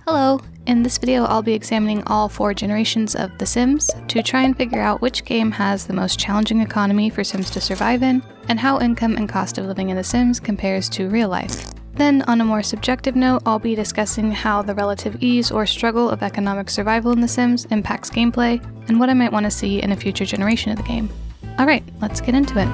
Hello! In this video, I'll be examining all 4 generations of The Sims to try and figure out which game has the most challenging economy for Sims to survive in, and how income and cost of living in The Sims compares to real life. Then, on a more subjective note, I'll be discussing how the relative ease or struggle of economic survival in The Sims impacts gameplay, and what I might want to see in a future generation of the game. Alright, let's get into it.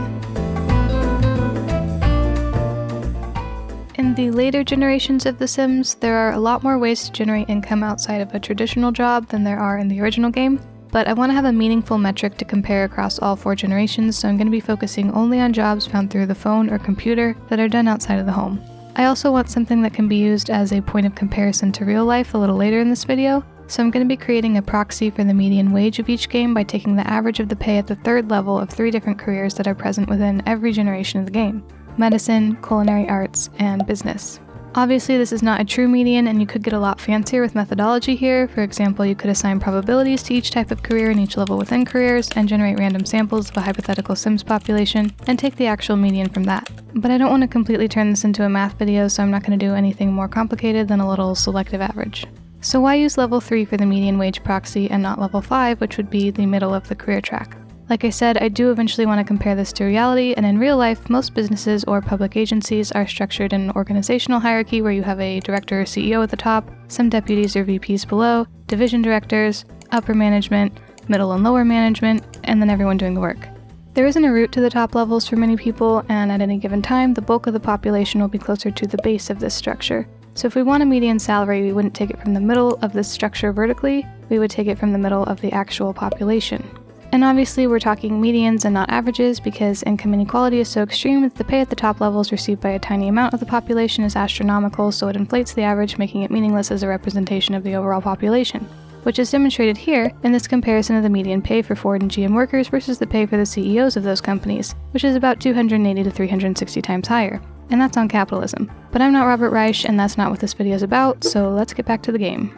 In the later generations of The Sims, there are a lot more ways to generate income outside of a traditional job than there are in the original game, but I want to have a meaningful metric to compare across all 4 generations, so I'm going to be focusing only on jobs found through the phone or computer that are done outside of the home. I also want something that can be used as a point of comparison to real life a little later in this video, so I'm going to be creating a proxy for the median wage of each game by taking the average of the pay at the 3rd level of 3 different careers that are present within every generation of the game: medicine, culinary arts, and business. Obviously, this is not a true median, and you could get a lot fancier with methodology here. For example, you could assign probabilities to each type of career in each level within careers, and generate random samples of a hypothetical Sims population, and take the actual median from that. But I don't want to completely turn this into a math video, so I'm not going to do anything more complicated than a little selective average. So why use level 3 for the median wage proxy and not level 5, which would be the middle of the career track? Like I said, I do eventually want to compare this to reality, and in real life, most businesses or public agencies are structured in an organizational hierarchy where you have a director or CEO at the top, some deputies or VPs below, division directors, upper management, middle and lower management, and then everyone doing the work. There isn't a route to the top levels for many people, and at any given time, the bulk of the population will be closer to the base of this structure. So if we want a median salary, we wouldn't take it from the middle of this structure vertically, we would take it from the middle of the actual population. And obviously we're talking medians and not averages, because income inequality is so extreme that the pay at the top levels received by a tiny amount of the population is astronomical, so it inflates the average, making it meaningless as a representation of the overall population. Which is demonstrated here in this comparison of the median pay for Ford and GM workers versus the pay for the CEOs of those companies, which is about 280 to 360 times higher. And that's on capitalism. But I'm not Robert Reich, and that's not what this video is about, so let's get back to the game.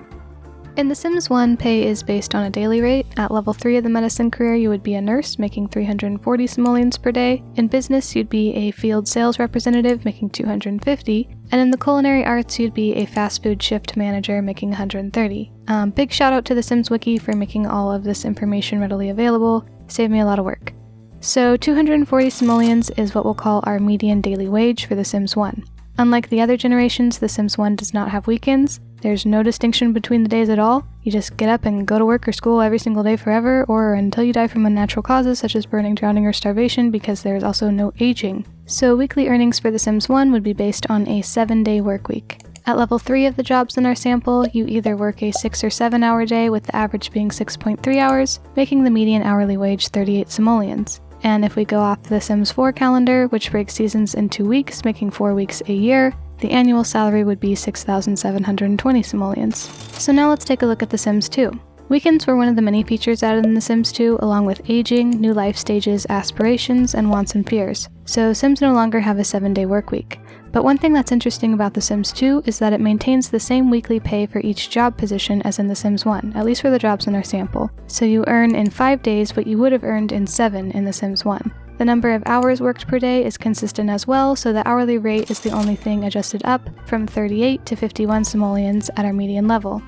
In The Sims 1, pay is based on a daily rate. At level 3 of the medicine career, you would be a nurse, making 340 simoleons per day. In business, you'd be a field sales representative, making 250. And in the culinary arts, you'd be a fast food shift manager, making 130. Big shout out to the Sims Wiki for making all of this information readily available. Saved me a lot of work. So 240 simoleons is what we'll call our median daily wage for The Sims 1. Unlike the other generations, The Sims 1 does not have weekends. There's no distinction between the days at all. You just get up and go to work or school every single day forever, or until you die from unnatural causes such as burning, drowning, or starvation, because there's also no aging. So weekly earnings for The Sims 1 would be based on a 7-day work week. At level 3 of the jobs in our sample, you either work a 6 or 7 hour day, with the average being 6.3 hours, making the median hourly wage 38 simoleons. And if we go off the Sims 4 calendar, which breaks seasons into weeks, making 4 weeks a year, the annual salary would be 6,720 simoleons. So now let's take a look at The Sims 2. Weekends were one of the many features added in The Sims 2, along with aging, new life stages, aspirations, and wants and fears. So Sims no longer have a 7-day work week. But one thing that's interesting about The Sims 2 is that it maintains the same weekly pay for each job position as in The Sims 1, at least for the jobs in our sample. So you earn in 5 days what you would have earned in 7 in The Sims 1. The number of hours worked per day is consistent as well, so the hourly rate is the only thing adjusted up from 38 to 51 simoleons at our median level.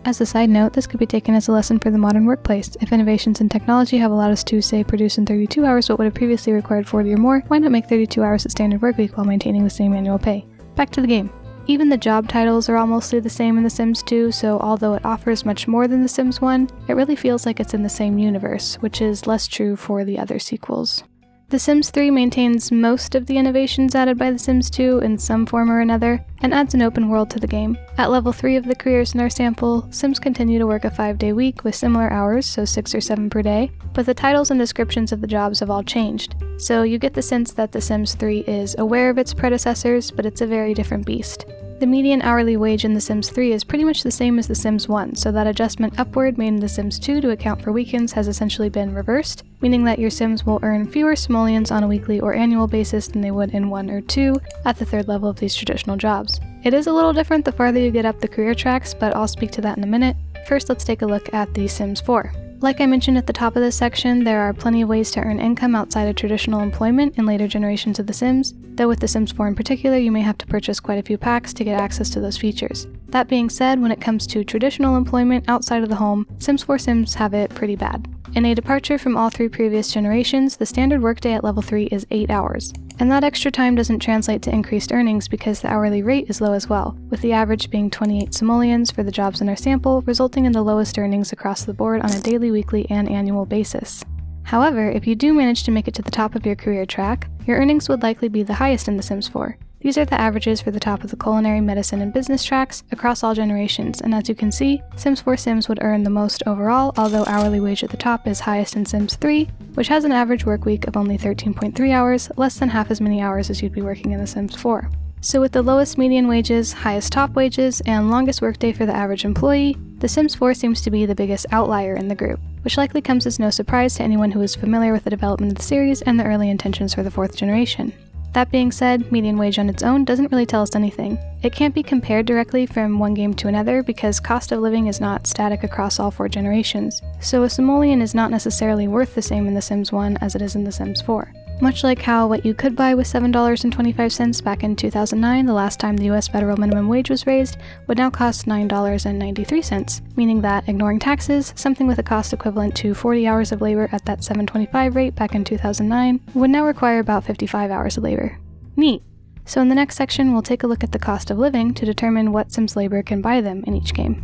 As a side note, this could be taken as a lesson for the modern workplace. If innovations in technology have allowed us to, say, produce in 32 hours what would have previously required 40 or more, why not make 32 hours a standard work week while maintaining the same annual pay? Back to the game. Even the job titles are all mostly the same in The Sims 2, so although it offers much more than The Sims 1, it really feels like it's in the same universe, which is less true for the other sequels. The Sims 3 maintains most of the innovations added by The Sims 2 in some form or another, and adds an open world to the game. At level 3 of the careers in our sample, Sims continue to work a 5-day week with similar hours, so 6 or 7 per day, but the titles and descriptions of the jobs have all changed. So you get the sense that The Sims 3 is aware of its predecessors, but it's a very different beast. The median hourly wage in The Sims 3 is pretty much the same as The Sims 1, so that adjustment upward made in The Sims 2 to account for weekends has essentially been reversed, meaning that your Sims will earn fewer simoleons on a weekly or annual basis than they would in 1 or 2 at the 3rd level of these traditional jobs. It is a little different the farther you get up the career tracks, but I'll speak to that in a minute. First, let's take a look at The Sims 4. Like I mentioned at the top of this section, there are plenty of ways to earn income outside of traditional employment in later generations of The Sims, though with The Sims 4 in particular, you may have to purchase quite a few packs to get access to those features. That being said, when it comes to traditional employment outside of the home, Sims 4 Sims have it pretty bad. In a departure from all 3 previous generations, the standard workday at level 3 is 8 hours. And that extra time doesn't translate to increased earnings because the hourly rate is low as well, with the average being 28 simoleons for the jobs in our sample, resulting in the lowest earnings across the board on a daily, weekly, and annual basis. However, if you do manage to make it to the top of your career track, your earnings would likely be the highest in The Sims 4. These are the averages for the top of the culinary, medicine, and business tracks across all generations, and as you can see, Sims 4 Sims would earn the most overall, although hourly wage at the top is highest in Sims 3, which has an average work week of only 13.3 hours, less than half as many hours as you'd be working in The Sims 4. So with the lowest median wages, highest top wages, and longest workday for the average employee, The Sims 4 seems to be the biggest outlier in the group, which likely comes as no surprise to anyone who is familiar with the development of the series and the early intentions for the 4th generation. That being said, median wage on its own doesn't really tell us anything. It can't be compared directly from one game to another because cost of living is not static across all 4 generations, so a simoleon is not necessarily worth the same in The Sims 1 as it is in The Sims 4. Much like how what you could buy with $7.25 back in 2009, the last time the US federal minimum wage was raised, would now cost $9.93, meaning that, ignoring taxes, something with a cost equivalent to 40 hours of labor at that $7.25 rate back in 2009 would now require about 55 hours of labor. Neat! So in the next section, we'll take a look at the cost of living to determine what Sims labor can buy them in each game.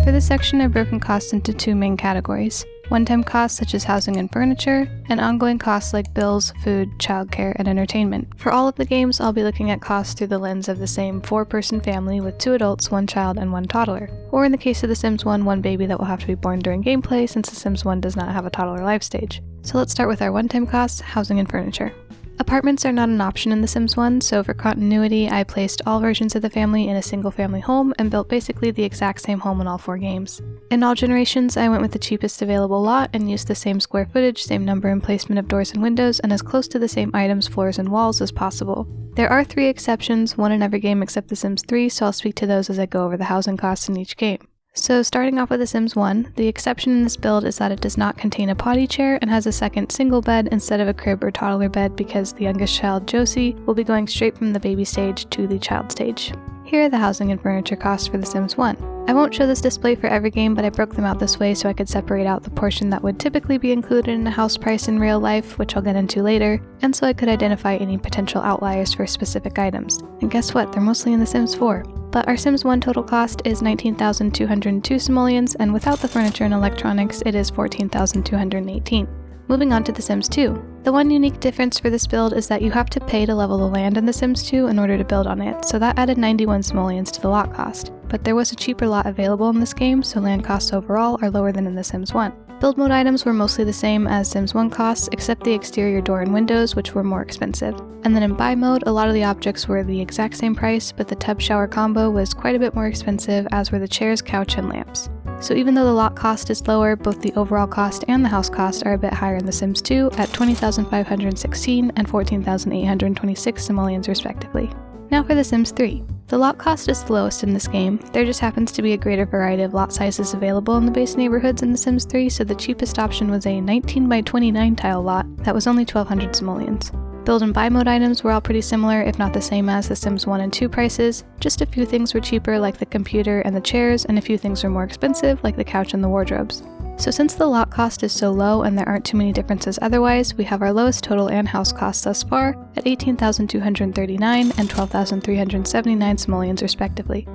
For this section, I've broken costs into 2 main categories: one-time costs such as housing and furniture, and ongoing costs like bills, food, childcare, and entertainment. For all of the games, I'll be looking at costs through the lens of the same 4-person family with 2 adults, 1 child, and 1 toddler. Or in the case of The Sims 1, 1 baby that will have to be born during gameplay since The Sims 1 does not have a toddler life stage. So let's start with our one-time costs, housing and furniture. Apartments are not an option in The Sims 1, so for continuity, I placed all versions of the family in a single-family home and built basically the exact same home in all 4 games. In all generations, I went with the cheapest available lot and used the same square footage, same number and placement of doors and windows, and as close to the same items, floors, and walls as possible. There are 3 exceptions, 1 in every game except The Sims 3, so I'll speak to those as I go over the housing costs in each game. So starting off with The Sims 1, the exception in this build is that it does not contain a potty chair and has a second single bed instead of a crib or toddler bed because the youngest child, Josie, will be going straight from the baby stage to the child stage. Here are the housing and furniture costs for The Sims 1. I won't show this display for every game, but I broke them out this way so I could separate out the portion that would typically be included in a house price in real life, which I'll get into later, and so I could identify any potential outliers for specific items. And guess what? They're mostly in The Sims 4. But our Sims 1 total cost is 19,202 simoleons, and without the furniture and electronics, it is 14,218. Moving on to The Sims 2. The one unique difference for this build is that you have to pay to level the land in The Sims 2 in order to build on it, so that added 91 simoleons to the lot cost. But there was a cheaper lot available in this game, so land costs overall are lower than in The Sims 1. Build mode items were mostly the same as Sims 1 costs, except the exterior door and windows, which were more expensive. And then in buy mode, a lot of the objects were the exact same price, but the tub shower combo was quite a bit more expensive, as were the chairs, couch, and lamps. So even though the lot cost is lower, both the overall cost and the house cost are a bit higher in The Sims 2 at 20,516 and 14,826 simoleons respectively. Now for The Sims 3. The lot cost is the lowest in this game. There just happens to be a greater variety of lot sizes available in the base neighborhoods in The Sims 3, so the cheapest option was a 19 by 29 tile lot that was only 1,200 simoleons. Build and buy mode items were all pretty similar, if not the same as The Sims 1 and 2 prices. Just a few things were cheaper, like the computer and the chairs, and a few things were more expensive, like the couch and the wardrobes. So since the lot cost is so low and there aren't too many differences otherwise, we have our lowest total and house costs thus far at 18,239 and 12,379 simoleons respectively.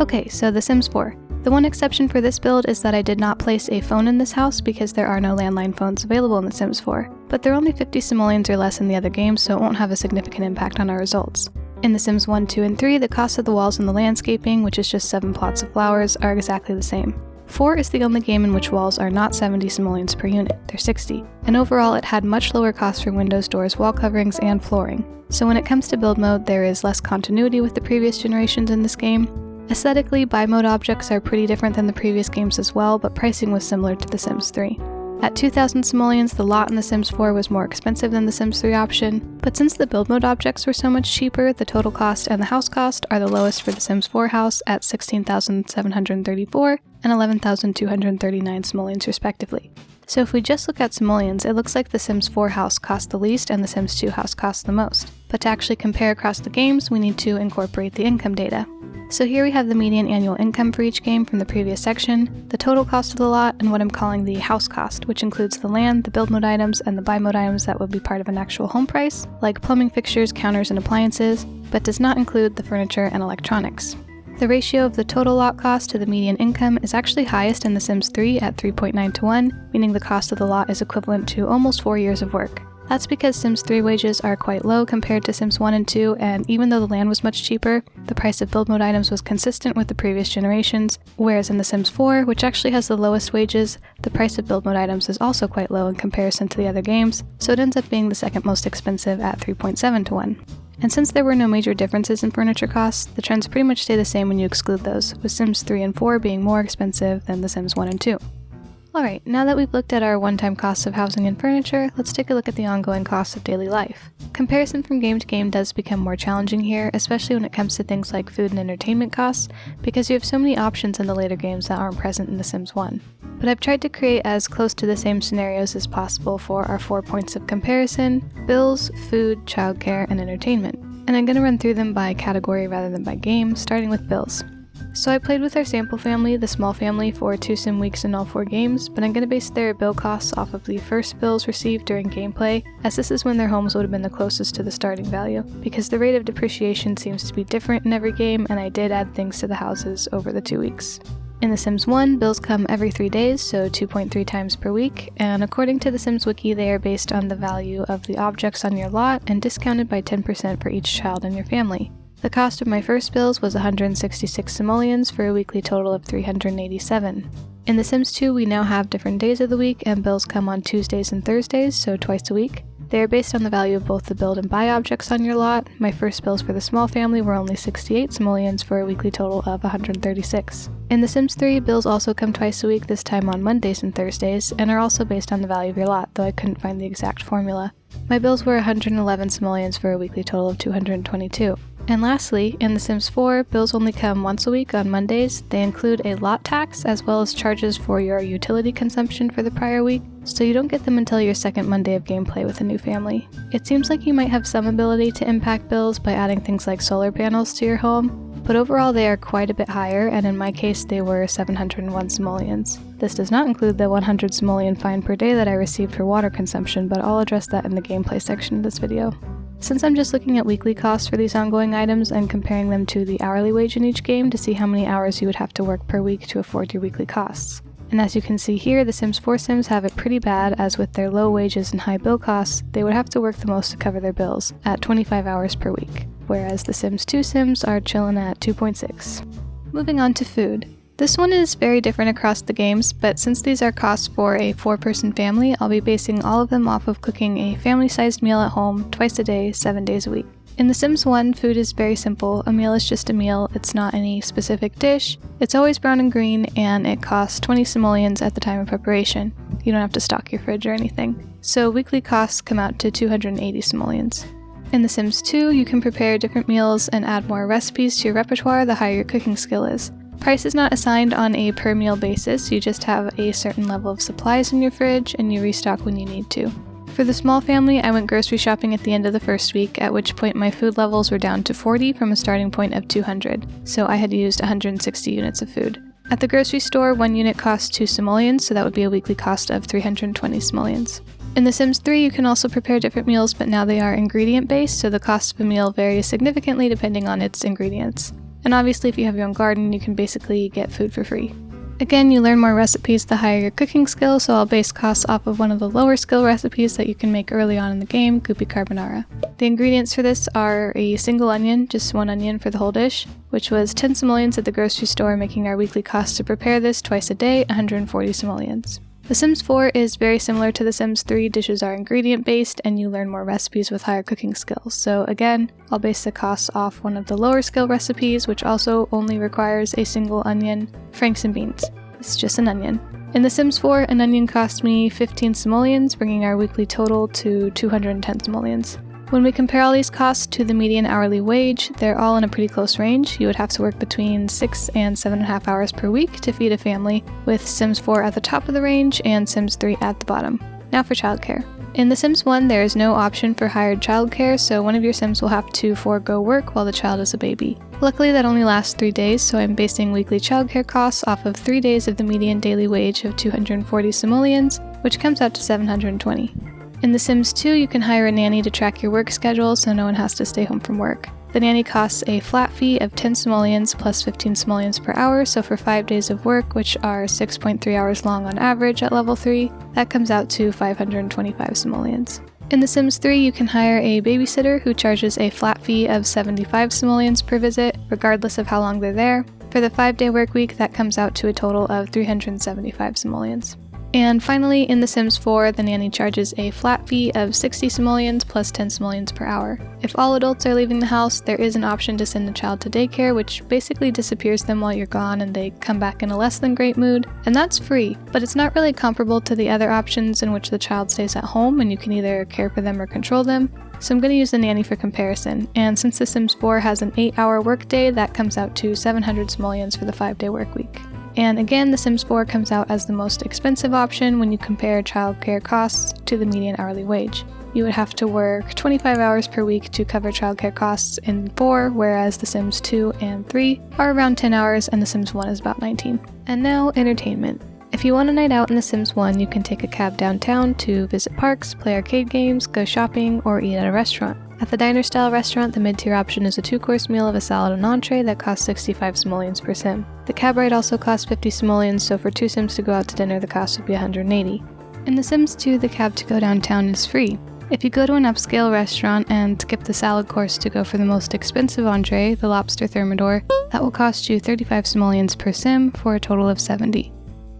Okay, so The Sims 4. The one exception for this build is that I did not place a phone in this house because there are no landline phones available in The Sims 4, but they're only 50 simoleons or less in the other games, so it won't have a significant impact on our results. In The Sims 1, 2, and 3, the cost of the walls and the landscaping, which is just 7 plots of flowers, are exactly the same. 4 is the only game in which walls are not 70 simoleons per unit, they're 60, and overall it had much lower costs for windows, doors, wall coverings, and flooring. So when it comes to build mode, there is less continuity with the previous generations in this game. Aesthetically, buy mode objects are pretty different than the previous games as well, but pricing was similar to The Sims 3. At 2,000 simoleons, the lot in The Sims 4 was more expensive than the Sims 3 option, but since the build mode objects were so much cheaper, the total cost and the house cost are the lowest for the Sims 4 house at 16,734 and 11,239 simoleons respectively. So if we just look at simoleons, it looks like the Sims 4 house cost the least and the Sims 2 house cost the most. But to actually compare across the games, we need to incorporate the income data. So here we have the median annual income for each game from the previous section, the total cost of the lot, and what I'm calling the house cost, which includes the land, the build mode items, and the buy mode items that would be part of an actual home price, like plumbing fixtures, counters, and appliances, but does not include the furniture and electronics. The ratio of the total lot cost to the median income is actually highest in The Sims 3 at 3.9 to 1, meaning the cost of the lot is equivalent to almost 4 years of work. That's because Sims 3 wages are quite low compared to Sims 1 and 2, and even though the land was much cheaper, the price of build mode items was consistent with the previous generations, whereas in The Sims 4, which actually has the lowest wages, the price of build mode items is also quite low in comparison to the other games, so it ends up being the second most expensive at 3.7 to 1. And since there were no major differences in furniture costs, the trends pretty much stay the same when you exclude those, with Sims 3 and 4 being more expensive than The Sims 1 and 2. Alright, now that we've looked at our one-time costs of housing and furniture, let's take a look at the ongoing costs of daily life. Comparison from game to game does become more challenging here, especially when it comes to things like food and entertainment costs, because you have so many options in the later games that aren't present in The Sims 1. But I've tried to create as close to the same scenarios as possible for our 4 points of comparison: bills, food, childcare, and entertainment. And I'm going to run through them by category rather than by game, starting with bills. So I played with our sample family, the small family, for 2 sim weeks in all 4 games, but I'm going to base their bill costs off of the first bills received during gameplay, as this is when their homes would have been the closest to the starting value, because the rate of depreciation seems to be different in every game, and I did add things to the houses over the 2 weeks. In The Sims 1, bills come every 3 days, so 2.3 times per week, and according to the Sims Wiki, they are based on the value of the objects on your lot and discounted by 10% for each child in your family. The cost of my first bills was 166 simoleons for a weekly total of 387. In The Sims 2, we now have different days of the week, and bills come on Tuesdays and Thursdays, so twice a week. They are based on the value of both the build and buy objects on your lot. My first bills for the small family were only 68 simoleons for a weekly total of 136. In The Sims 3, bills also come twice a week, this time on Mondays and Thursdays, and are also based on the value of your lot, though I couldn't find the exact formula. My bills were 111 simoleons for a weekly total of 222. And lastly, in The Sims 4, bills only come once a week on Mondays. They include a lot tax as well as charges for your utility consumption for the prior week, so you don't get them until your second Monday of gameplay with a new family. It seems like you might have some ability to impact bills by adding things like solar panels to your home, but overall they are quite a bit higher, and in my case they were 701 simoleons. This does not include the 100 simoleon fine per day that I received for water consumption, but I'll address that in the gameplay section of this video. Since I'm just looking at weekly costs for these ongoing items and comparing them to the hourly wage in each game to see how many hours you would have to work per week to afford your weekly costs. And as you can see here, the Sims 4 Sims have it pretty bad, as with their low wages and high bill costs, they would have to work the most to cover their bills, at 25 hours per week, whereas the Sims 2 Sims are chillin' at 2.6. Moving on to food. This one is very different across the games, but since these are costs for a 4-person family, I'll be basing all of them off of cooking a family-sized meal at home twice a day, 7 days a week. In The Sims 1, food is very simple. A meal is just a meal, it's not any specific dish, it's always brown and green, and it costs 20 simoleons at the time of preparation. You don't have to stock your fridge or anything. So weekly costs come out to 280 simoleons. In The Sims 2, you can prepare different meals and add more recipes to your repertoire the higher your cooking skill is. Price is not assigned on a per meal basis, you just have a certain level of supplies in your fridge and you restock when you need to. For the small family, I went grocery shopping at the end of the first week, at which point my food levels were down to 40 from a starting point of 200, so I had used 160 units of food. At the grocery store, 1 unit costs 2 simoleons, so that would be a weekly cost of 320 simoleons. In The Sims 3, you can also prepare different meals, but now they are ingredient-based, so the cost of a meal varies significantly depending on its ingredients. And obviously, if you have your own garden, you can basically get food for free. Again, you learn more recipes the higher your cooking skill, so I'll base costs off of one of the lower skill recipes that you can make early on in the game, Goopy Carbonara. The ingredients for this are a single onion, just 1 onion for the whole dish, which was 10 simoleons at the grocery store, making our weekly cost to prepare this twice a day, 140 simoleons. The Sims 4 is very similar to The Sims 3, dishes are ingredient-based, and you learn more recipes with higher cooking skills. So again, I'll base the costs off one of the lower skill recipes, which also only requires a single onion, franks and beans. It's just an onion. In The Sims 4, an onion cost me 15 simoleons, bringing our weekly total to 210 simoleons. When we compare all these costs to the median hourly wage, they're all in a pretty close range. You would have to work between 6 and 7.5 hours per week to feed a family, with Sims 4 at the top of the range and Sims 3 at the bottom. Now for childcare. In The Sims 1, there is no option for hired childcare, so one of your Sims will have to forego work while the child is a baby. Luckily, that only lasts 3 days, so I'm basing weekly childcare costs off of 3 days of the median daily wage of 240 simoleons, which comes out to 720. In The Sims 2, you can hire a nanny to track your work schedule so no one has to stay home from work. The nanny costs a flat fee of 10 simoleons plus 15 simoleons per hour, so for 5 days of work, which are 6.3 hours long on average at level 3, that comes out to 525 simoleons. In The Sims 3, you can hire a babysitter who charges a flat fee of 75 simoleons per visit, regardless of how long they're there. For the 5-day work week, that comes out to a total of 375 simoleons. And finally, in The Sims 4, the nanny charges a flat fee of 60 simoleons plus 10 simoleons per hour. If all adults are leaving the house, there is an option to send the child to daycare, which basically disappears them while you're gone and they come back in a less than great mood, and that's free, but it's not really comparable to the other options in which the child stays at home and you can either care for them or control them. So I'm going to use the nanny for comparison, and since The Sims 4 has an 8-hour workday, that comes out to 700 simoleons for the 5-day work week. And again, The Sims 4 comes out as the most expensive option when you compare childcare costs to the median hourly wage. You would have to work 25 hours per week to cover childcare costs in 4, whereas The Sims 2 and 3 are around 10 hours and The Sims 1 is about 19. And now, entertainment. If you want a night out in The Sims 1, you can take a cab downtown to visit parks, play arcade games, go shopping, or eat at a restaurant. At the diner-style restaurant, the mid-tier option is a 2-course meal of a salad and entree that costs 65 simoleons per sim. The cab ride also costs 50 simoleons, so for 2 sims to go out to dinner, the cost would be 180. In The Sims 2, the cab to go downtown is free. If you go to an upscale restaurant and skip the salad course to go for the most expensive entree, the lobster thermidor, that will cost you 35 simoleons per sim for a total of 70.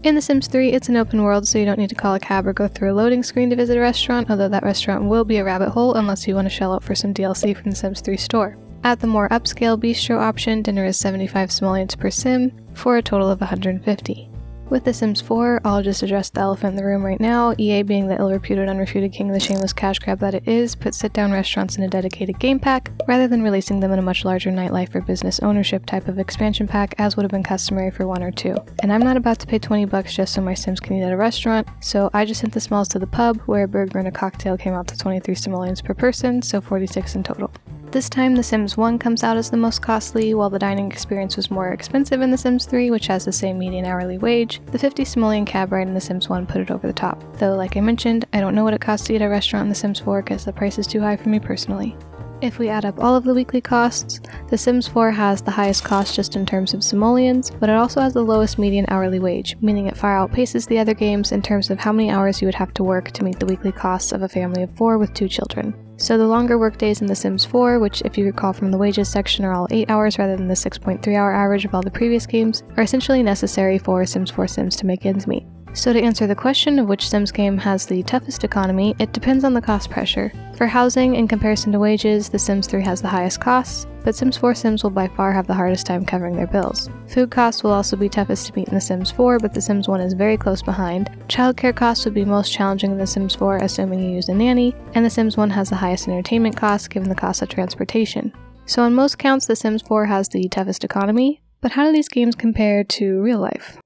In The Sims 3, it's an open world, so you don't need to call a cab or go through a loading screen to visit a restaurant, although that restaurant will be a rabbit hole unless you want to shell out for some DLC from The Sims 3 store. At the more upscale bistro option, dinner is 75 simoleons per sim, for a total of 150. With The Sims 4, I'll just address the elephant in the room right now. EA, being the ill-reputed, unrefuted king of the shameless cash grab that it is, put sit-down restaurants in a dedicated game pack, rather than releasing them in a much larger nightlife or business ownership type of expansion pack, as would have been customary for 1 or 2. And I'm not about to pay $20 just so my Sims can eat at a restaurant, so I just sent the smalls to the pub, where a burger and a cocktail came out to 23 simoleons per person, so 46 in total. This time, The Sims 1 comes out as the most costly, while the dining experience was more expensive in The Sims 3, which has the same median hourly wage. The 50 simoleon cab ride in The Sims 1 put it over the top. Though, like I mentioned, I don't know what it costs to eat at a restaurant in The Sims 4 because the price is too high for me personally. If we add up all of the weekly costs, The Sims 4 has the highest cost just in terms of simoleons, but it also has the lowest median hourly wage, meaning it far outpaces the other games in terms of how many hours you would have to work to meet the weekly costs of a family of 4 with 2 children. So the longer work days in The Sims 4, which if you recall from the wages section are all 8 hours rather than the 6.3 hour average of all the previous games, are essentially necessary for Sims 4 Sims to make ends meet. So to answer the question of which Sims game has the toughest economy, it depends on the cost pressure. For housing, in comparison to wages, The Sims 3 has the highest costs, but Sims 4 Sims will by far have the hardest time covering their bills. Food costs will also be toughest to meet in The Sims 4, but The Sims 1 is very close behind. Childcare costs would be most challenging in The Sims 4, assuming you use a nanny, and The Sims 1 has the highest entertainment costs given the cost of transportation. So on most counts, The Sims 4 has the toughest economy, but how do these games compare to real life?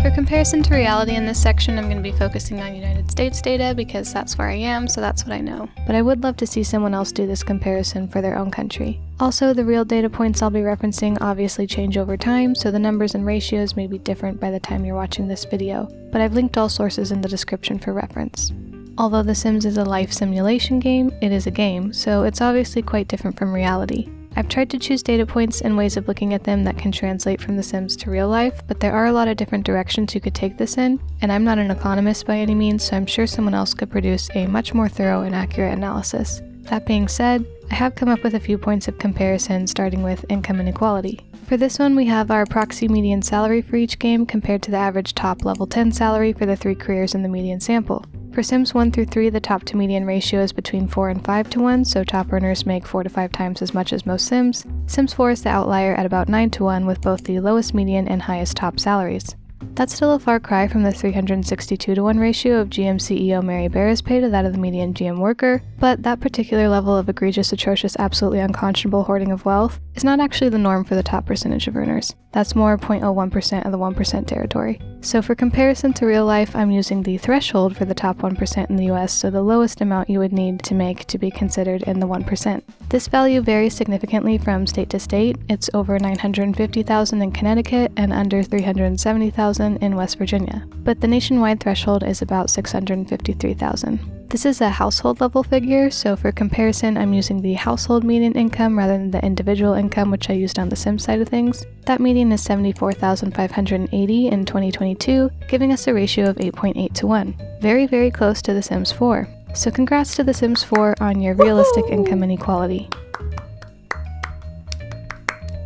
For comparison to reality in this section, I'm going to be focusing on United States data because that's where I am, so that's what I know. But I would love to see someone else do this comparison for their own country. Also, the real data points I'll be referencing obviously change over time, so the numbers and ratios may be different by the time you're watching this video, but I've linked all sources in the description for reference. Although The Sims is a life simulation game, it is a game, so it's obviously quite different from reality. I've tried to choose data points and ways of looking at them that can translate from The Sims to real life, but there are a lot of different directions you could take this in, and I'm not an economist by any means, so I'm sure someone else could produce a much more thorough and accurate analysis. That being said, I have come up with a few points of comparison, starting with income inequality. For this one, we have our proxy median salary for each game compared to the average top level 10 salary for the 3 careers in the median sample. For Sims 1 through 3, the top to median ratio is between 4 and 5 to 1, so top earners make 4 to 5 times as much as most Sims. Sims 4 is the outlier at about 9 to 1 with both the lowest median and highest top salaries. That's still a far cry from the 362 to 1 ratio of GM CEO Mary Barra's pay to that of the median GM worker, but that particular level of egregious, atrocious, absolutely unconscionable hoarding of wealth is not actually the norm for the top percentage of earners. That's more 0.01% of the 1% territory. So for comparison to real life, I'm using the threshold for the top 1% in the US, so the lowest amount you would need to make to be considered in the 1%. This value varies significantly from state to state. It's over 950,000 in Connecticut and under 370,000 in West Virginia. But the nationwide threshold is about 653,000. This is a household level figure, so for comparison, I'm using the household median income rather than the individual income, which I used on the Sims side of things. That median is 74,580 in 2022, giving us a ratio of 8.8 to 1. Very, very close to The Sims 4. So congrats to The Sims 4 on your realistic income inequality.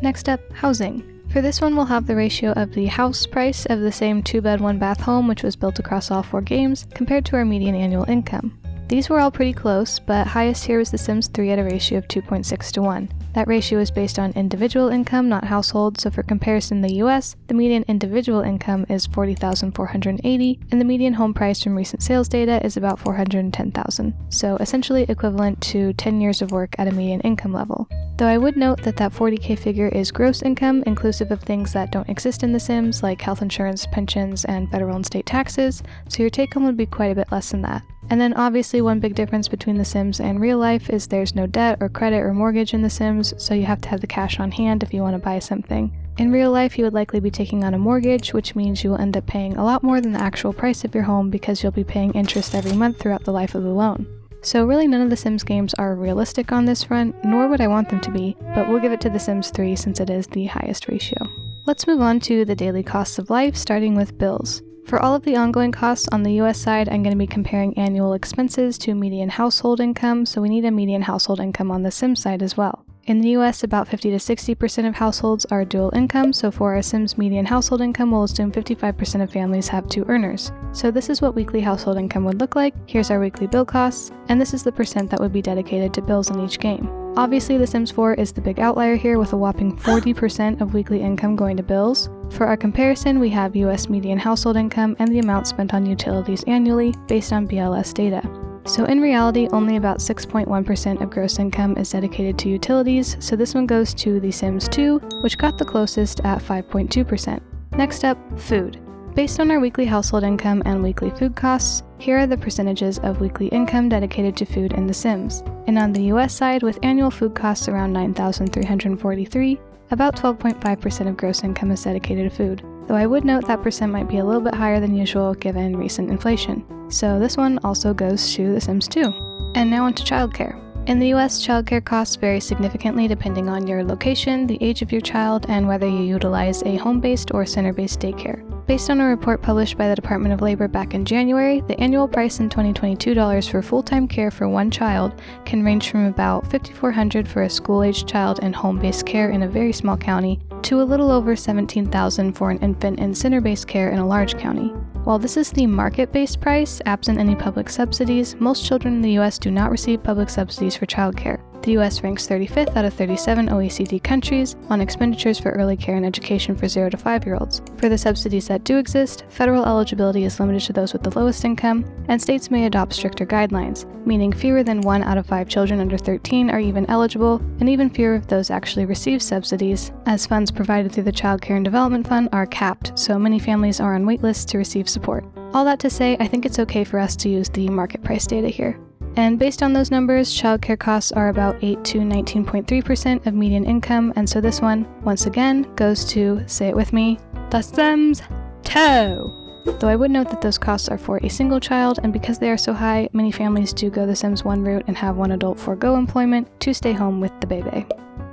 Next up, housing. For this one, we'll have the ratio of the house price of the same 2-bed, 1-bath home, which was built across all 4 games, compared to our median annual income. These were all pretty close, but highest here was The Sims 3 at a ratio of 2.6 to 1. That ratio is based on individual income, not household, so for comparison in the US, the median individual income is $40,480, and the median home price from recent sales data is about $410,000, so essentially equivalent to 10 years of work at a median income level. Though I would note that that 40K figure is gross income, inclusive of things that don't exist in The Sims, like health insurance, pensions, and federal and state taxes, so your take-home would be quite a bit less than that. And then obviously one big difference between The Sims and real life is there's no debt or credit or mortgage in The Sims, so you have to have the cash on hand if you want to buy something. In real life, you would likely be taking on a mortgage, which means you will end up paying a lot more than the actual price of your home because you'll be paying interest every month throughout the life of the loan. So really none of the Sims games are realistic on this front, nor would I want them to be, but we'll give it to The Sims 3 since it is the highest ratio. Let's move on to the daily costs of life, starting with bills. For all of the ongoing costs on the US side, I'm going to be comparing annual expenses to median household income, so we need a median household income on the Sims side as well. In the US, about 50 to 60% of households are dual income, so for our Sims median household income, we'll assume 55% of families have 2 earners. So this is what weekly household income would look like. Here's our weekly bill costs, and this is the percent that would be dedicated to bills in each game. Obviously, The Sims 4 is the big outlier here with a whopping 40% of weekly income going to bills. For our comparison, we have US median household income and the amount spent on utilities annually based on BLS data. So in reality, only about 6.1% of gross income is dedicated to utilities, so this one goes to The Sims 2, which got the closest at 5.2%. Next up, food. Based on our weekly household income and weekly food costs, here are the percentages of weekly income dedicated to food in The Sims. And on the US side, with annual food costs around $9,343, about 12.5% of gross income is dedicated to food, though I would note that percent might be a little bit higher than usual given recent inflation. So this one also goes to The Sims 2. And now onto childcare. In the US, childcare costs vary significantly depending on your location, the age of your child, and whether you utilize a home-based or center-based daycare. Based on a report published by the Department of Labor back in January, the annual price in 2022 dollars for full-time care for one child can range from about $5,400 for a school-aged child in home-based care in a very small county to a little over $17,000 for an infant in center-based care in a large county. While this is the market-based price, absent any public subsidies, most children in the US do not receive public subsidies for childcare. The US ranks 35th out of 37 OECD countries on expenditures for early care and education for 0 to 5-year-olds. For the subsidies that do exist, federal eligibility is limited to those with the lowest income, and states may adopt stricter guidelines, meaning fewer than 1 out of 5 children under 13 are even eligible, and even fewer of those actually receive subsidies, as funds provided through the Child Care and Development Fund are capped, so many families are on waitlists to receive support. All that to say, I think it's okay for us to use the market price data here. And based on those numbers, childcare costs are about 8 to 19.3% of median income, and so this one, once again, goes to, say it with me, The Sims 2. Though I would note that those costs are for a single child, and because they are so high, many families do go the Sims 1 route and have one adult forego employment to stay home with the baby.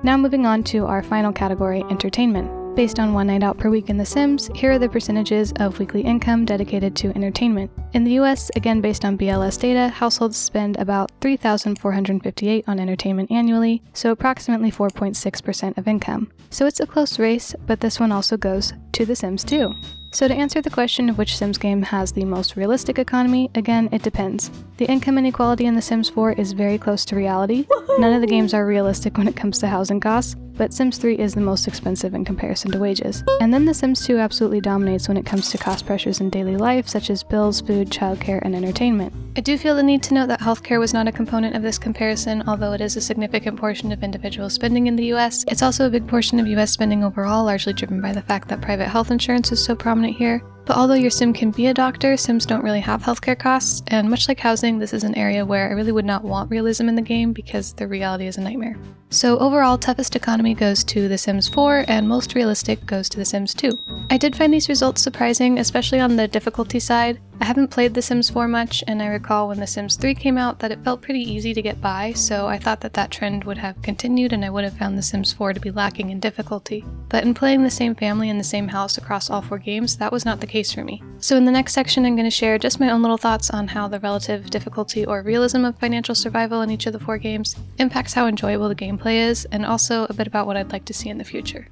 Now moving on to our final category, entertainment. Based on 1 night out per week in The Sims, here are the percentages of weekly income dedicated to entertainment. In the US, again based on BLS data, households spend about $3,458 on entertainment annually, so approximately 4.6% of income. So it's a close race, but this one also goes to The Sims 2. So to answer the question of which Sims game has the most realistic economy, again, it depends. The income inequality in The Sims 4 is very close to reality. None of the games are realistic when it comes to housing costs, but Sims 3 is the most expensive in comparison to wages. And then The Sims 2 absolutely dominates when it comes to cost pressures in daily life, such as bills, food, childcare, and entertainment. I do feel the need to note that healthcare was not a component of this comparison, although it is a significant portion of individual spending in the US. It's also a big portion of US spending overall, largely driven by the fact that private health insurance is so prominent here. But although your sim can be a doctor, Sims don't really have healthcare costs, and much like housing, this is an area where I really would not want realism in the game because the reality is a nightmare. So overall, toughest economy goes to The Sims 4, and most realistic goes to The Sims 2. I did find these results surprising, especially on the difficulty side. I haven't played The Sims 4 much, and I recall when The Sims 3 came out that it felt pretty easy to get by, so I thought that trend would have continued and I would have found The Sims 4 to be lacking in difficulty. But in playing the same family in the same house across all 4 games, that was not the case for me. So in the next section, I'm going to share just my own little thoughts on how the relative difficulty or realism of financial survival in each of the 4 games impacts how enjoyable the gameplay is, and also a bit about what I'd like to see in the future.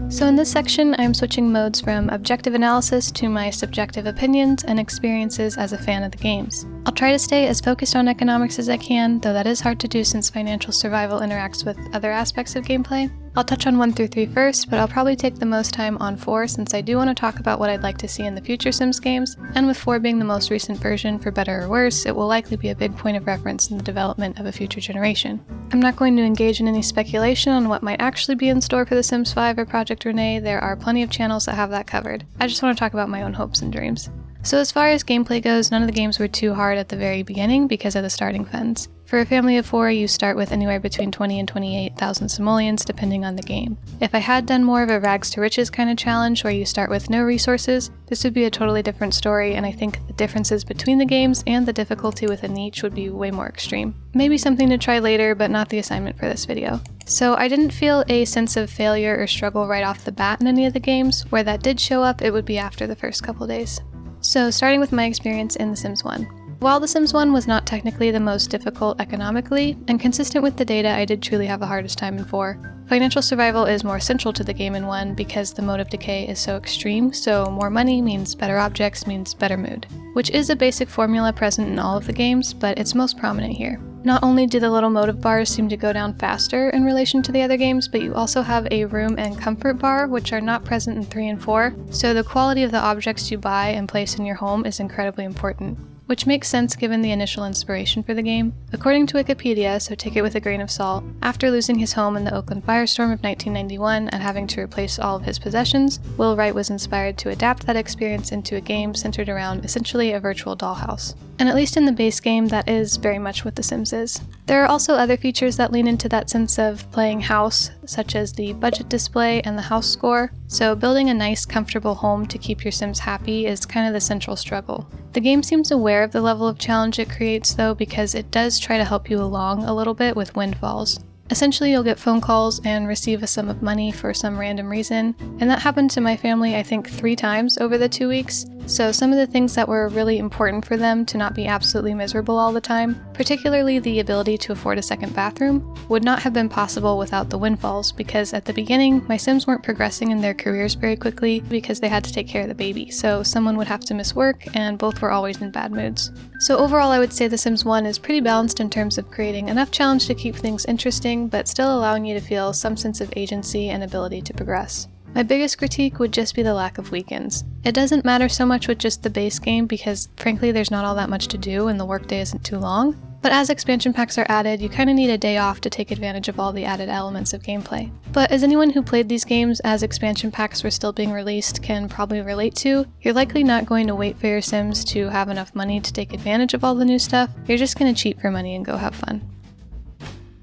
So in this section, I'm switching modes from objective analysis to my subjective opinions and experiences as a fan of the games. I'll try to stay as focused on economics as I can, though that is hard to do since financial survival interacts with other aspects of gameplay. I'll touch on 1 through 3 first, but I'll probably take the most time on 4 since I do want to talk about what I'd like to see in the future Sims games, and with 4 being the most recent version, for better or worse, it will likely be a big point of reference in the development of a future generation. I'm not going to engage in any speculation on what might actually be in store for The Sims 5 or Project Renee. There are plenty of channels that have that covered. I just want to talk about my own hopes and dreams. So as far as gameplay goes, none of the games were too hard at the very beginning because of the starting funds. For a family of 4, you start with anywhere between 20 and 28,000 simoleons depending on the game. If I had done more of a rags to riches kind of challenge where you start with no resources, this would be a totally different story, and I think the differences between the games and the difficulty within each would be way more extreme. Maybe something to try later, but not the assignment for this video. So I didn't feel a sense of failure or struggle right off the bat in any of the games. Where that did show up, it would be after the first couple days. So starting with my experience in The Sims 1. While The Sims 1 was not technically the most difficult economically, and consistent with the data, I did truly have the hardest time in 4. Financial survival is more central to the game in 1 because the mode of decay is so extreme, so more money means better objects means better mood, which is a basic formula present in all of the games, but it's most prominent here. Not only do the little motive bars seem to go down faster in relation to the other games, but you also have a room and comfort bar, which are not present in 3 and 4, so the quality of the objects you buy and place in your home is incredibly important. Which makes sense given the initial inspiration for the game. According to Wikipedia, so take it with a grain of salt, after losing his home in the Oakland firestorm of 1991 and having to replace all of his possessions, Will Wright was inspired to adapt that experience into a game centered around essentially a virtual dollhouse. And at least in the base game, that is very much what The Sims is. There are also other features that lean into that sense of playing house, such as the budget display and the house score, so building a nice, comfortable home to keep your Sims happy is kind of the central struggle. The game seems aware of the level of challenge it creates though, because it does try to help you along a little bit with windfalls. Essentially, you'll get phone calls and receive a sum of money for some random reason, and that happened to my family I think 3 times over the 2 weeks, so some of the things that were really important for them to not be absolutely miserable all the time, particularly the ability to afford a second bathroom, would not have been possible without the windfalls, because at the beginning, my Sims weren't progressing in their careers very quickly because they had to take care of the baby, so someone would have to miss work, and both were always in bad moods. So overall, I would say The Sims 1 is pretty balanced in terms of creating enough challenge to keep things interesting, but still allowing you to feel some sense of agency and ability to progress. My biggest critique would just be the lack of weekends. It doesn't matter so much with just the base game because, frankly, there's not all that much to do and the workday isn't too long, but as expansion packs are added, you kinda need a day off to take advantage of all the added elements of gameplay. But as anyone who played these games as expansion packs were still being released can probably relate to, you're likely not going to wait for your Sims to have enough money to take advantage of all the new stuff, you're just gonna cheat for money and go have fun.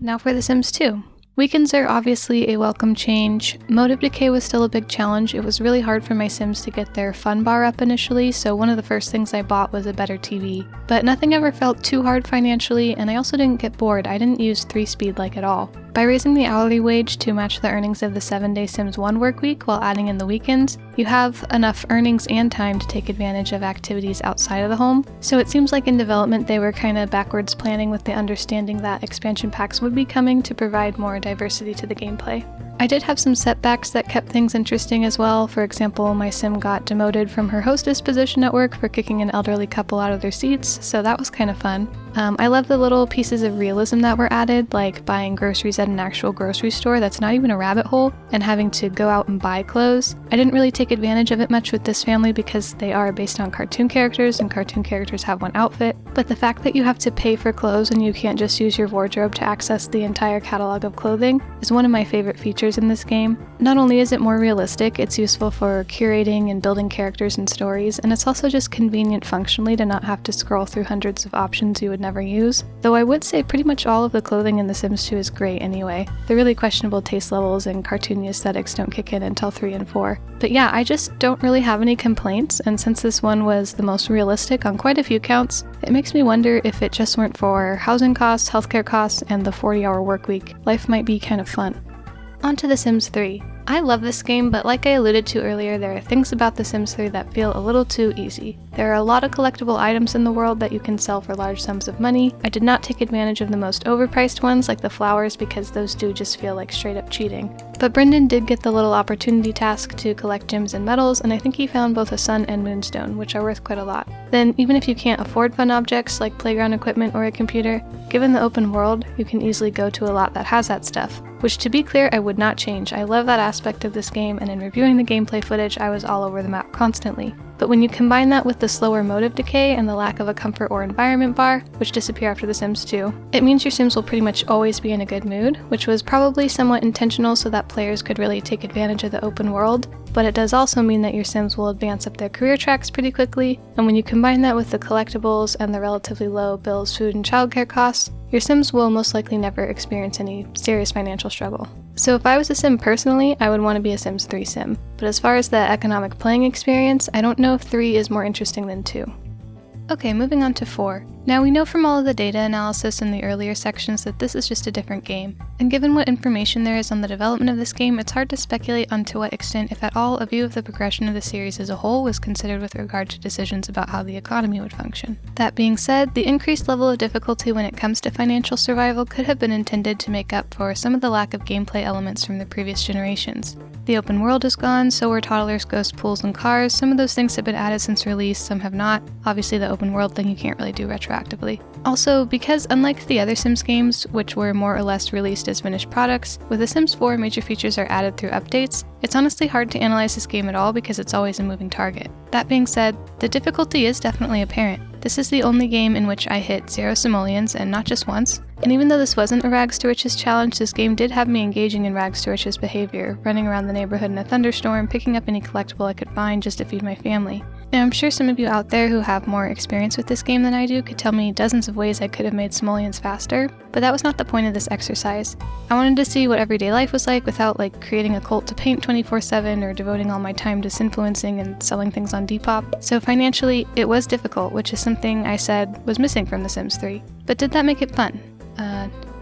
Now for The Sims 2. Weekends are obviously a welcome change. Mode of decay was still a big challenge. It was really hard for my Sims to get their fun bar up initially, so one of the first things I bought was a better TV. But nothing ever felt too hard financially, and I also didn't get bored. I didn't use 3-speed like at all. By raising the hourly wage to match the earnings of the 7-day Sims 1 work week while adding in the weekends, you have enough earnings and time to take advantage of activities outside of the home. So it seems like in development they were kind of backwards planning with the understanding that expansion packs would be coming to provide more diversity to the gameplay. I did have some setbacks that kept things interesting as well. For example, my sim got demoted from her hostess position at work for kicking an elderly couple out of their seats, so that was kind of fun. I love the little pieces of realism that were added, like buying groceries at an actual grocery store that's not even a rabbit hole, and having to go out and buy clothes. I didn't really take advantage of it much with this family because they are based on cartoon characters, and cartoon characters have one outfit, but the fact that you have to pay for clothes and you can't just use your wardrobe to access the entire catalog of clothing is one of my favorite features in this game. Not only is it more realistic, it's useful for curating and building characters and stories, and it's also just convenient functionally to not have to scroll through hundreds of options you would never use. Though I would say pretty much all of the clothing in The Sims 2 is great anyway. The really questionable taste levels and cartoony aesthetics don't kick in until 3 and 4. But yeah, I just don't really have any complaints, and since this one was the most realistic on quite a few counts, it makes me wonder if it just weren't for housing costs, healthcare costs, and the 40-hour work week, life might be kind of fun. On to The Sims 3. I love this game, but like I alluded to earlier, there are things about The Sims 3 that feel a little too easy. There are a lot of collectible items in the world that you can sell for large sums of money. I did not take advantage of the most overpriced ones like the flowers because those do just feel like straight up cheating. But Brendan did get the little opportunity task to collect gems and medals, and I think he found both a sun and moonstone, which are worth quite a lot. Then, even if you can't afford fun objects like playground equipment or a computer, given the open world, you can easily go to a lot that has that stuff. Which, to be clear, I would not change. I love that aspect of this game, and in reviewing the gameplay footage, I was all over the map constantly. But when you combine that with the slower motive decay and the lack of a comfort or environment bar, which disappear after The Sims 2, it means your Sims will pretty much always be in a good mood, which was probably somewhat intentional so that players could really take advantage of the open world, but it does also mean that your Sims will advance up their career tracks pretty quickly, and when you combine that with the collectibles and the relatively low bills, food, and childcare costs, your Sims will most likely never experience any serious financial struggle. So if I was a Sim personally, I would want to be a Sims 3 Sim, but as far as the economic playing experience, I don't know if 3 is more interesting than 2. Okay, moving on to 4. Now we know from all of the data analysis in the earlier sections that this is just a different game, and given what information there is on the development of this game, it's hard to speculate on to what extent, if at all, a view of the progression of the series as a whole was considered with regard to decisions about how the economy would function. That being said, the increased level of difficulty when it comes to financial survival could have been intended to make up for some of the lack of gameplay elements from the previous generations. The open world is gone, so are toddlers, ghost pools, and cars. Some of those things have been added since release, some have not. Obviously the open world thing you can't really do retroactively. Also, because unlike the other Sims games, which were more or less released as finished products, with The Sims 4 major features are added through updates, it's honestly hard to analyze this game at all because it's always a moving target. That being said, the difficulty is definitely apparent. This is the only game in which I hit 0 simoleons, and not just once. And even though this wasn't a rags to riches challenge, this game did have me engaging in rags to riches behavior, running around the neighborhood in a thunderstorm, picking up any collectible I could find just to feed my family. Now I'm sure some of you out there who have more experience with this game than I do could tell me dozens of ways I could have made simoleons faster, but that was not the point of this exercise. I wanted to see what everyday life was like without creating a cult to paint 24/7 or devoting all my time to sinfluencing and selling things on Depop. So financially, it was difficult, which is something I said was missing from The Sims 3. But did that make it fun?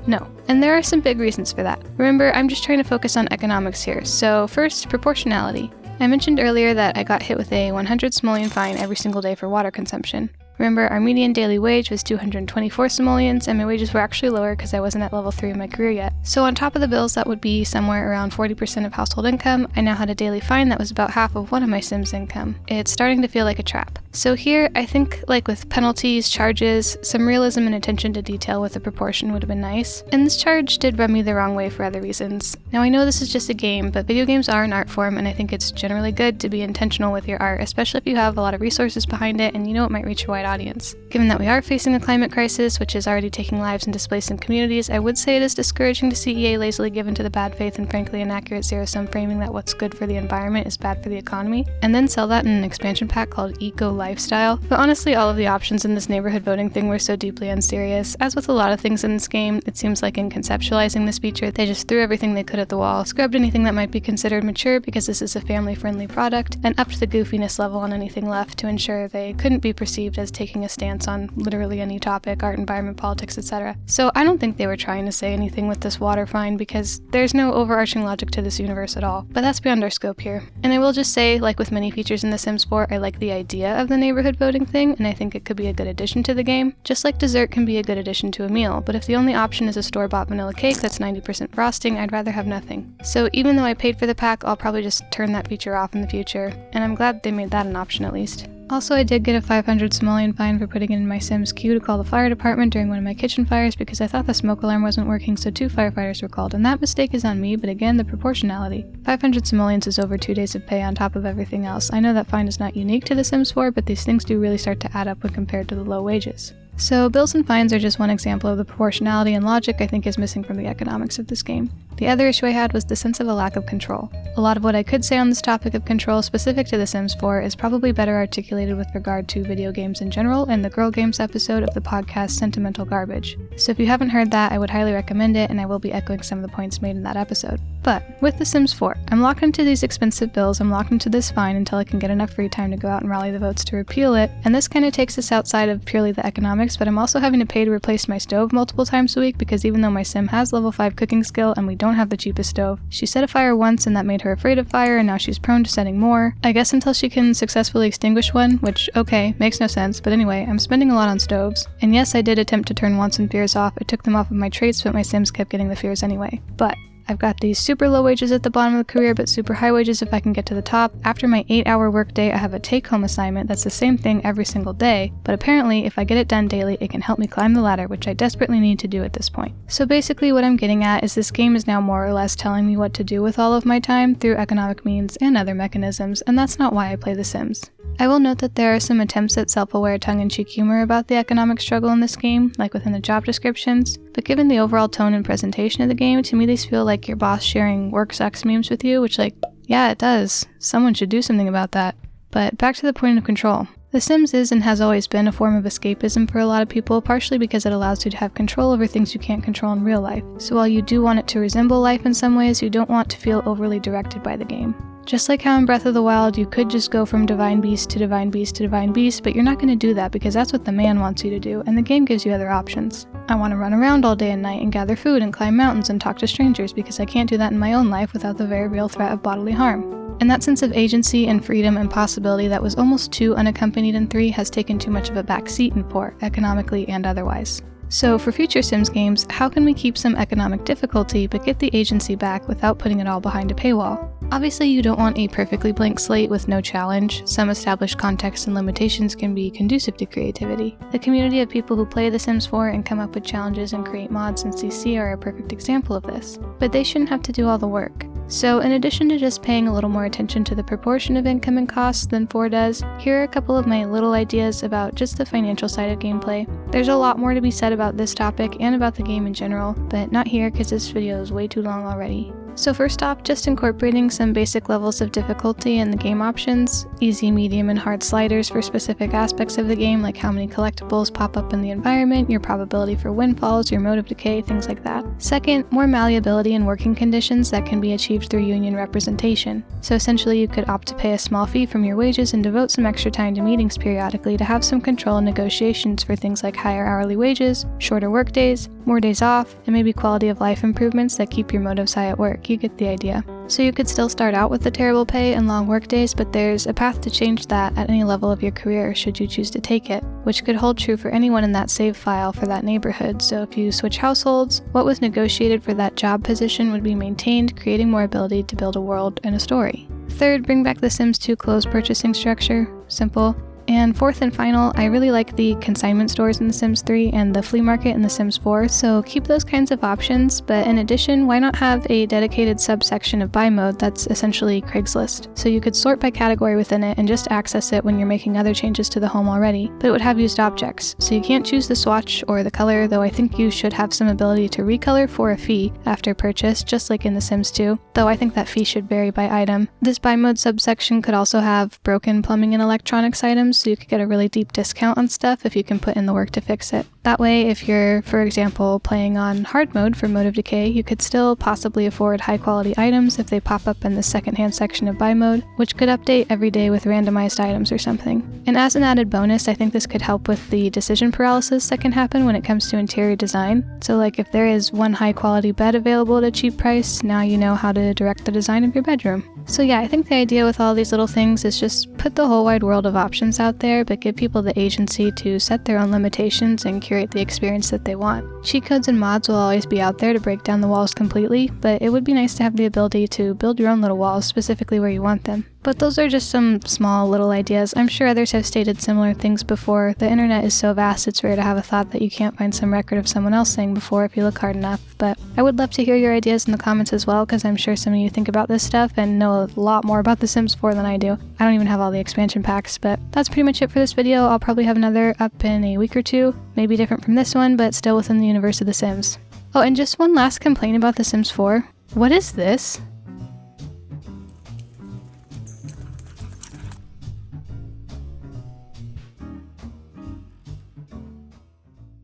No. And there are some big reasons for that. Remember, I'm just trying to focus on economics here. So first, proportionality. I mentioned earlier that I got hit with a 100 simoleon fine every single day for water consumption. Remember, our median daily wage was 224 simoleons, and my wages were actually lower because I wasn't at level 3 of my career yet. So on top of the bills that would be somewhere around 40% of household income, I now had a daily fine that was about half of one of my Sims' income. It's starting to feel like a trap. So here, I think, with penalties, charges, some realism and attention to detail with the proportion would have been nice. And this charge did rub me the wrong way for other reasons. Now I know this is just a game, but video games are an art form, and I think it's generally good to be intentional with your art, especially if you have a lot of resources behind it and you know it might reach a wide audience. Given that we are facing a climate crisis, which is already taking lives and displacing communities, I would say it is discouraging to see EA lazily give into the bad faith and frankly inaccurate zero-sum framing that what's good for the environment is bad for the economy, and then sell that in an expansion pack called Eco Lifestyle. But honestly, all of the options in this neighborhood voting thing were so deeply unserious. As with a lot of things in this game, it seems like in conceptualizing this feature, they just threw everything they could at the wall, scrubbed anything that might be considered mature because this is a family-friendly product, and upped the goofiness level on anything left to ensure they couldn't be perceived as taking a stance on literally any topic, art, environment, politics, etc. So I don't think they were trying to say anything with this water fine because there's no overarching logic to this universe at all, but that's beyond our scope here. And I will just say, like with many features in The Sims 4, I like the idea of the neighborhood voting thing, and I think it could be a good addition to the game, just like dessert can be a good addition to a meal, but if the only option is a store-bought vanilla cake that's 90% frosting, I'd rather have nothing. So even though I paid for the pack, I'll probably just turn that feature off in the future, and I'm glad they made that an option at least. Also, I did get a 500 simoleon fine for putting it in my Sims queue to call the fire department during one of my kitchen fires because I thought the smoke alarm wasn't working, so 2 firefighters were called, and that mistake is on me, but again, the proportionality. 500 simoleons is over 2 days of pay on top of everything else. I know that fine is not unique to The Sims 4, but these things do really start to add up when compared to the low wages. So bills and fines are just one example of the proportionality and logic I think is missing from the economics of this game. The other issue I had was the sense of a lack of control. A lot of what I could say on this topic of control specific to The Sims 4 is probably better articulated with regard to video games in general in the Girl Games episode of the podcast Sentimental Garbage. So if you haven't heard that, I would highly recommend it, and I will be echoing some of the points made in that episode. But with The Sims 4, I'm locked into these expensive bills, I'm locked into this fine until I can get enough free time to go out and rally the votes to repeal it, and this kind of takes us outside of purely the economics, but I'm also having to pay to replace my stove multiple times a week because even though my sim has level 5 cooking skill and we don't have the cheapest stove, she set a fire once and that made her afraid of fire and now she's prone to setting more. I guess until she can successfully extinguish one, which, okay, makes no sense, but anyway, I'm spending a lot on stoves. And yes, I did attempt to turn wants and fears off, I took them off of my traits, but my sims kept getting the fears anyway. But I've got these super low wages at the bottom of the career, but super high wages if I can get to the top. After my 8-hour workday, I have a take-home assignment that's the same thing every single day, but apparently if I get it done daily, it can help me climb the ladder, which I desperately need to do at this point. So basically what I'm getting at is this game is now more or less telling me what to do with all of my time through economic means and other mechanisms, and that's not why I play The Sims. I will note that there are some attempts at self-aware tongue-in-cheek humor about the economic struggle in this game, like within the job descriptions, but given the overall tone and presentation of the game, to me these feel like your boss sharing work sucks memes with you, which yeah, it does. Someone should do something about that. But back to the point of control. The Sims is and has always been a form of escapism for a lot of people, partially because it allows you to have control over things you can't control in real life. So while you do want it to resemble life in some ways, you don't want to feel overly directed by the game. Just like how in Breath of the Wild you could just go from Divine Beast to Divine Beast to Divine Beast, but you're not going to do that because that's what the man wants you to do, and the game gives you other options. I want to run around all day and night and gather food and climb mountains and talk to strangers because I can't do that in my own life without the very real threat of bodily harm. And that sense of agency and freedom and possibility that was almost too unaccompanied in 3 has taken too much of a back seat in 4, economically and otherwise. So for future Sims games, how can we keep some economic difficulty but get the agency back without putting it all behind a paywall? Obviously you don't want a perfectly blank slate with no challenge. Some established contexts and limitations can be conducive to creativity. The community of people who play The Sims 4 and come up with challenges and create mods in CC are a perfect example of this, but they shouldn't have to do all the work. So in addition to just paying a little more attention to the proportion of income and costs than 4 does, here are a couple of my little ideas about just the financial side of gameplay. There's a lot more to be said about this topic and about the game in general, but not here because this video is way too long already. So first off, just incorporating some basic levels of difficulty in the game options, easy, medium, and hard sliders for specific aspects of the game like how many collectibles pop up in the environment, your probability for windfalls, your mode of decay, things like that. Second, more malleability in working conditions that can be achieved through union representation. So essentially you could opt to pay a small fee from your wages and devote some extra time to meetings periodically to have some control in negotiations for things like higher hourly wages, shorter work days, more days off, and maybe quality of life improvements that keep your motives high at work. You get the idea. So you could still start out with the terrible pay and long work days, but there's a path to change that at any level of your career should you choose to take it, which could hold true for anyone in that save file for that neighborhood. So if you switch households, what was negotiated for that job position would be maintained, creating more ability to build a world and a story. Third, bring back the Sims 2 clothes purchasing structure. Simple. And fourth and final, I really like the consignment stores in The Sims 3 and the flea market in The Sims 4, so keep those kinds of options, but in addition, why not have a dedicated subsection of buy mode that's essentially Craigslist? So you could sort by category within it and just access it when you're making other changes to the home already, but it would have used objects. So you can't choose the swatch or the color, though I think you should have some ability to recolor for a fee after purchase, just like in The Sims 2, though I think that fee should vary by item. This buy mode subsection could also have broken plumbing and electronics items, so you could get a really deep discount on stuff if you can put in the work to fix it. That way, if you're, for example, playing on hard mode for Mode of Decay, you could still possibly afford high-quality items if they pop up in the secondhand section of Buy Mode, which could update every day with randomized items or something. And as an added bonus, I think this could help with the decision paralysis that can happen when it comes to interior design. So like if there is one high-quality bed available at a cheap price, now you know how to direct the design of your bedroom. So yeah, I think the idea with all these little things is just put the whole wide world of options out there, but give people the agency to set their own limitations and curate the experience that they want. Cheat codes and mods will always be out there to break down the walls completely, but it would be nice to have the ability to build your own little walls specifically where you want them. But those are just some small little ideas. I'm sure others have stated similar things before. The internet is so vast, it's rare to have a thought that you can't find some record of someone else saying before if you look hard enough. But I would love to hear your ideas in the comments as well, because I'm sure some of you think about this stuff and know a lot more about The Sims 4 than I do. I don't even have all the expansion packs, but that's pretty much it for this video. I'll probably have another up in a week or two, maybe different from this one, but still within the universe of The Sims. Oh, and just one last complaint about The Sims 4. What is this?